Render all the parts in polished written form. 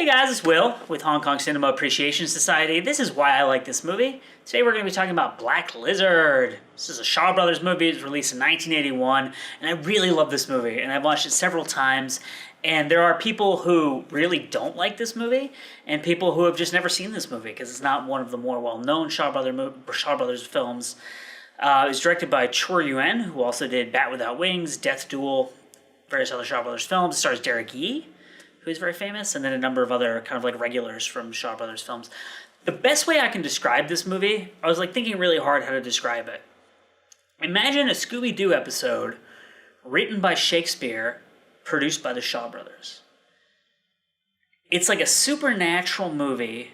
Hey guys, it's Will with Hong Kong Cinema Appreciation Society. This is why I like this movie. Today we're going to be talking about Black Lizard. This is a Shaw Brothers movie. It was released in 1981, and I really love this movie, and I've watched it several times. And there are people who really don't like this movie, and people who have just never seen this movie because it's not one of the more well-known Shaw Brothers films. It was directed by Chor Yuen, who also did Bat Without Wings, Death Duel, various other Shaw Brothers films. It stars Derek Yee, who's very famous, and then a number of other kind of like regulars from Shaw Brothers films. The best way I can describe this movie, I was like thinking really hard how to describe it. Imagine a Scooby-Doo episode written by Shakespeare, produced by the Shaw Brothers. It's like a supernatural movie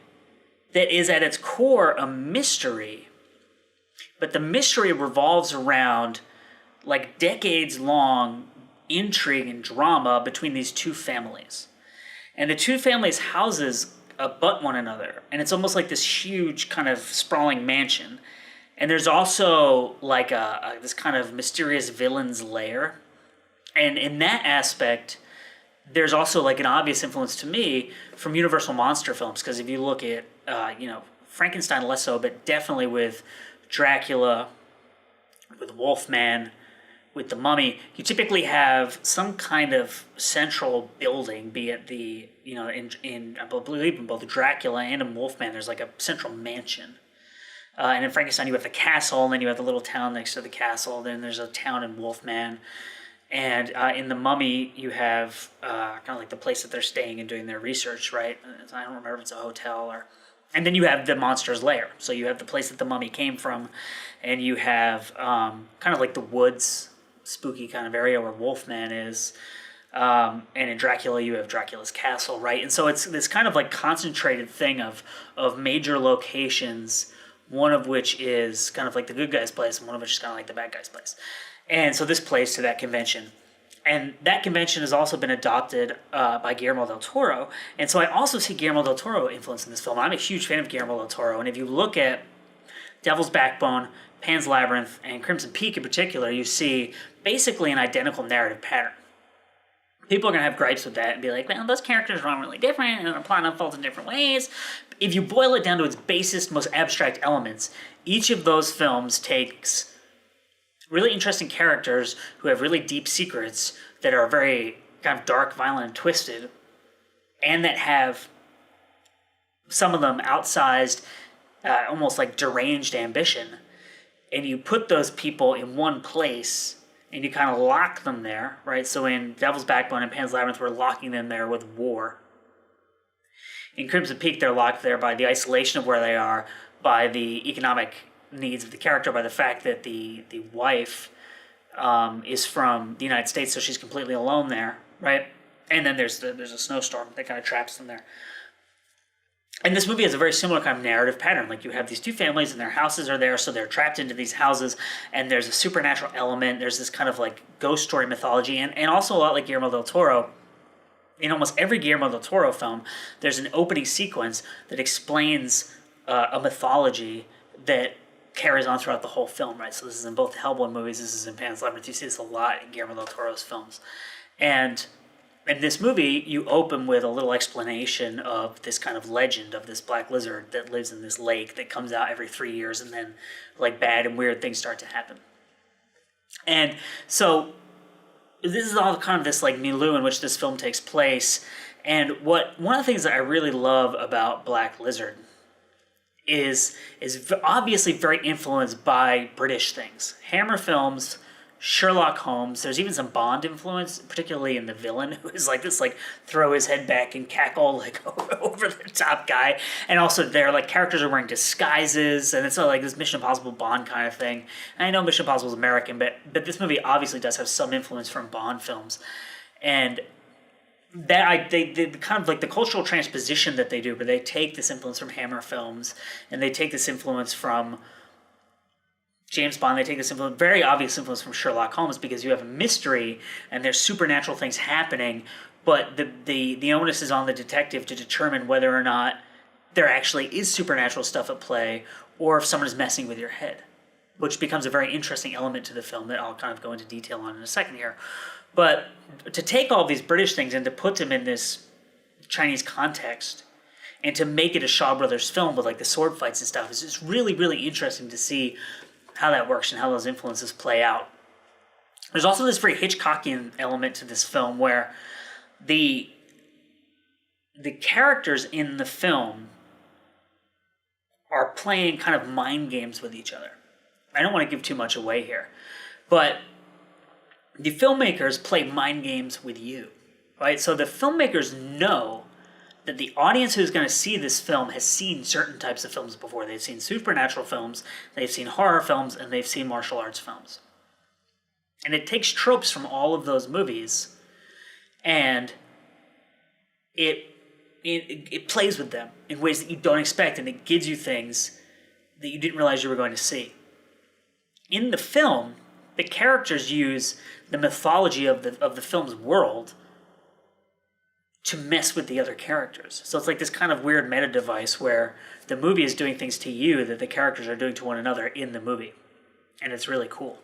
that is at its core a mystery, but the mystery revolves around like decades-long intrigue and drama between these two families. And the two families' houses abut one another, and it's almost like this huge kind of sprawling mansion. And there's also like this kind of mysterious villain's lair. And in that aspect, there's also like an obvious influence to me from Universal monster films, because if you look at, Frankenstein less so, but definitely with Dracula, with Wolfman, with the Mummy, you typically have some kind of central building, be it the, in I believe in both Dracula and in Wolfman, there's like a central mansion. And in Frankenstein, you have the castle, and then you have the little town next to the castle, then there's a town in Wolfman. And in the Mummy, you have kind of like the place that they're staying and doing their research, right? I don't remember if it's a hotel or... And then you have the monster's lair. So you have the place that the Mummy came from, and you have kind of like the woods, spooky kind of area where Wolfman is. And in Dracula, you have Dracula's castle, right? And so it's this kind of like concentrated thing of major locations, one of which is kind of like the good guy's place, and one of which is kind of like the bad guy's place. And so this plays to that convention. And that convention has also been adopted by Guillermo del Toro. And so I also see Guillermo del Toro influence in this film. I'm a huge fan of Guillermo del Toro. And if you look at Devil's Backbone, Pan's Labyrinth, and Crimson Peak in particular, you see basically an identical narrative pattern. People are going to have gripes with that and be like, well, those characters are all really different and the plot unfolds in different ways. If you boil it down to its basest, most abstract elements, each of those films takes really interesting characters who have really deep secrets that are very kind of dark, violent, and twisted, and that have some of them outsized, almost like deranged ambition. And you put those people in one place and you kind of lock them there, right? So in Devil's Backbone and Pan's Labyrinth, we're locking them there with war. In Crimson Peak, they're locked there by the isolation of where they are, by the economic needs of the character, by the fact that the wife is from the United States, so she's completely alone there, right? And then there's a snowstorm that kind of traps them there. And this movie has a very similar kind of narrative pattern. Like you have these two families and their houses are there, so they're trapped into these houses, and there's a supernatural element. There's this kind of like ghost story mythology, and also a lot like Guillermo del Toro. In almost every Guillermo del Toro film, there's an opening sequence that explains a mythology that carries on throughout the whole film, right? So this is in both the Hellboy movies, this is in Pan's Labyrinth. You see this a lot in Guillermo del Toro's films. And in this movie, you open with a little explanation of this kind of legend of this black lizard that lives in this lake that comes out every 3 years, and then like bad and weird things start to happen. And so this is all kind of this like milieu in which this film takes place. And one of the things that I really love about Black Lizard is obviously very influenced by British things. Hammer films, Sherlock Holmes, there's even some Bond influence, particularly in the villain, who is like this like throw his head back and cackle like over the top guy. And also their like characters are wearing disguises, and it's like this Mission Impossible Bond kind of thing. And I know Mission Impossible is American, but this movie obviously does have some influence from Bond films. And that they kind of like the cultural transposition that they do, but they take this influence from Hammer films, and they take this influence from James Bond, they take this influence, very obvious influence from Sherlock Holmes, because you have a mystery and there's supernatural things happening, but the onus is on the detective to determine whether or not there actually is supernatural stuff at play, or if someone is messing with your head, which becomes a very interesting element to the film that I'll kind of go into detail on in a second here. But to take all these British things and to put them in this Chinese context and to make it a Shaw Brothers film with like the sword fights and stuff is just really, really interesting to see how that works and how those influences play out. There's also this very Hitchcockian element to this film where the characters in the film are playing kind of mind games with each other. I don't want to give too much away here, but the filmmakers play mind games with you, right? So the filmmakers know that the audience who's going to see this film has seen certain types of films before. They've seen supernatural films, they've seen horror films, and they've seen martial arts films. And it takes tropes from all of those movies, and it plays with them in ways that you don't expect, and it gives you things that you didn't realize you were going to see. In the film, the characters use the mythology of the film's world to mess with the other characters. So it's like this kind of weird meta device where the movie is doing things to you that the characters are doing to one another in the movie. And it's really cool.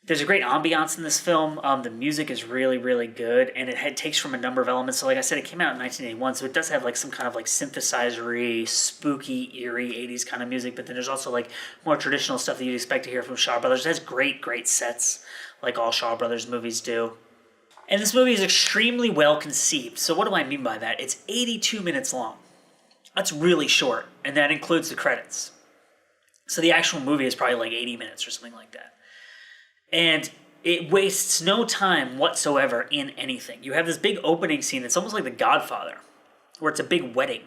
There's a great ambiance in this film. The music is really, really good, and it takes from a number of elements. So like I said, it came out in 1981, so it does have like some kind of like synthesizer-y, spooky, eerie 80s kind of music, but then there's also like more traditional stuff that you'd expect to hear from Shaw Brothers. It has great, great sets, like all Shaw Brothers movies do. And this movie is extremely well conceived. So what do I mean by that? It's 82 minutes long. That's really short, and that includes the credits. So the actual movie is probably like 80 minutes or something like that. And it wastes no time whatsoever in anything. You have this big opening scene. It's almost like The Godfather, where it's a big wedding.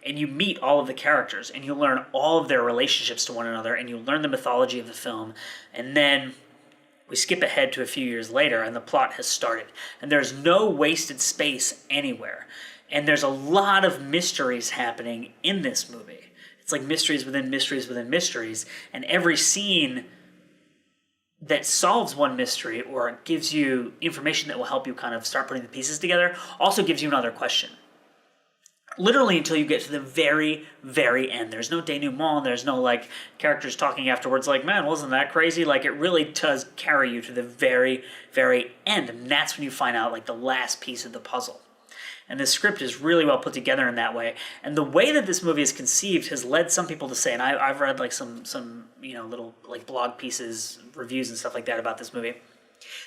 And you meet all of the characters, and you learn all of their relationships to one another, and you learn the mythology of the film. And then we skip ahead to a few years later, and the plot has started. And there's no wasted space anywhere. And there's a lot of mysteries happening in this movie. It's like mysteries within mysteries within mysteries. And every scene that solves one mystery or gives you information that will help you kind of start putting the pieces together also gives you another question. Literally until you get to the very, very end. There's no denouement, there's no like characters talking afterwards like, man, wasn't that crazy? Like it really does carry you to the very, very end. And that's when you find out like the last piece of the puzzle. And the script is really well put together in that way. And the way that this movie is conceived has led some people to say, and I've read like some little like blog pieces, reviews and stuff like that about this movie,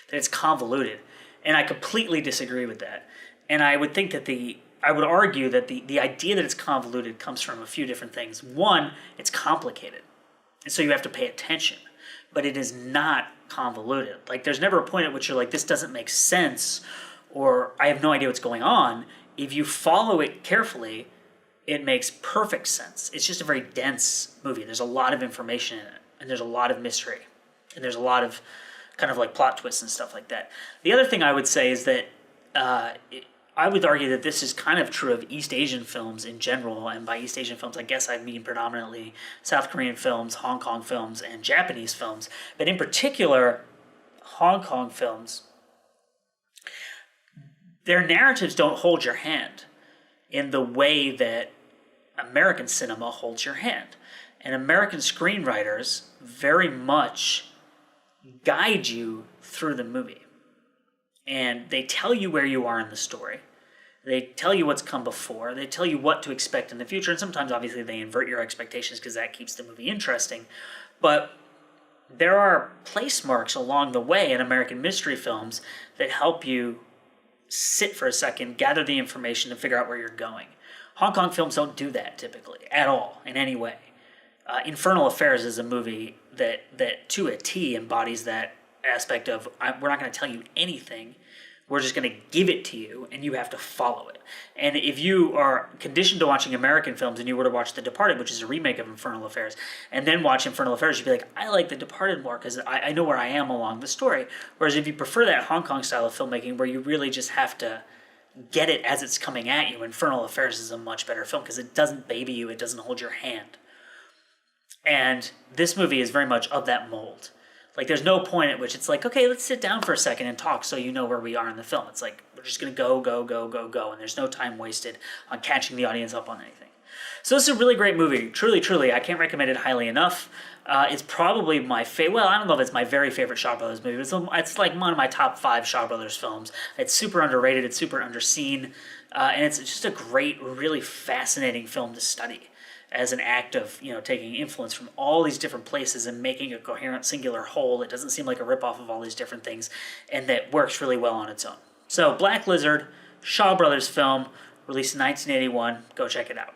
that it's convoluted. And I completely disagree with that. And I would think that I would argue that the idea that it's convoluted comes from a few different things. One, it's complicated. And so you have to pay attention. But it is not convoluted. Like there's never a point at which you're like, this doesn't make sense, or I have no idea what's going on. If you follow it carefully, it makes perfect sense. It's just a very dense movie. There's a lot of information in it, and there's a lot of mystery, and there's a lot of kind of like plot twists and stuff like that. The other thing I would say is that I would argue that this is kind of true of East Asian films in general, and by East Asian films, I guess I mean predominantly South Korean films, Hong Kong films, and Japanese films. But in particular, Hong Kong films, their narratives don't hold your hand in the way that American cinema holds your hand. And American screenwriters very much guide you through the movie. And they tell you where you are in the story. They tell you what's come before. They tell you what to expect in the future. And sometimes, obviously, they invert your expectations because that keeps the movie interesting. But there are place marks along the way in American mystery films that help you sit for a second, gather the information, and figure out where you're going. Hong Kong films don't do that typically, at all, in any way. Infernal Affairs is a movie that to a T embodies that aspect of, we're not going to tell you anything, we're just going to give it to you, and you have to follow it. And if you are conditioned to watching American films and you were to watch The Departed, which is a remake of Infernal Affairs, and then watch Infernal Affairs, you'd be like, I like The Departed more because I know where I am along the story. Whereas if you prefer that Hong Kong style of filmmaking where you really just have to get it as it's coming at you, Infernal Affairs is a much better film because it doesn't baby you, it doesn't hold your hand. And this movie is very much of that mold. Like, there's no point at which it's like, okay, let's sit down for a second and talk so you know where we are in the film. It's like, we're just going to go, and there's no time wasted on catching the audience up on anything. So this is a really great movie. Truly, truly, I can't recommend it highly enough. It's probably my favorite. Well, I don't know if it's my very favorite Shaw Brothers movie. It's like one of my top 5 Shaw Brothers films. It's super underrated. It's super underseen, and it's just a great, really fascinating film to study as an act of taking influence from all these different places and making a coherent, singular whole that doesn't seem like a ripoff of all these different things, and that works really well on its own. So, Black Lizard, Shaw Brothers film, released in 1981. Go check it out.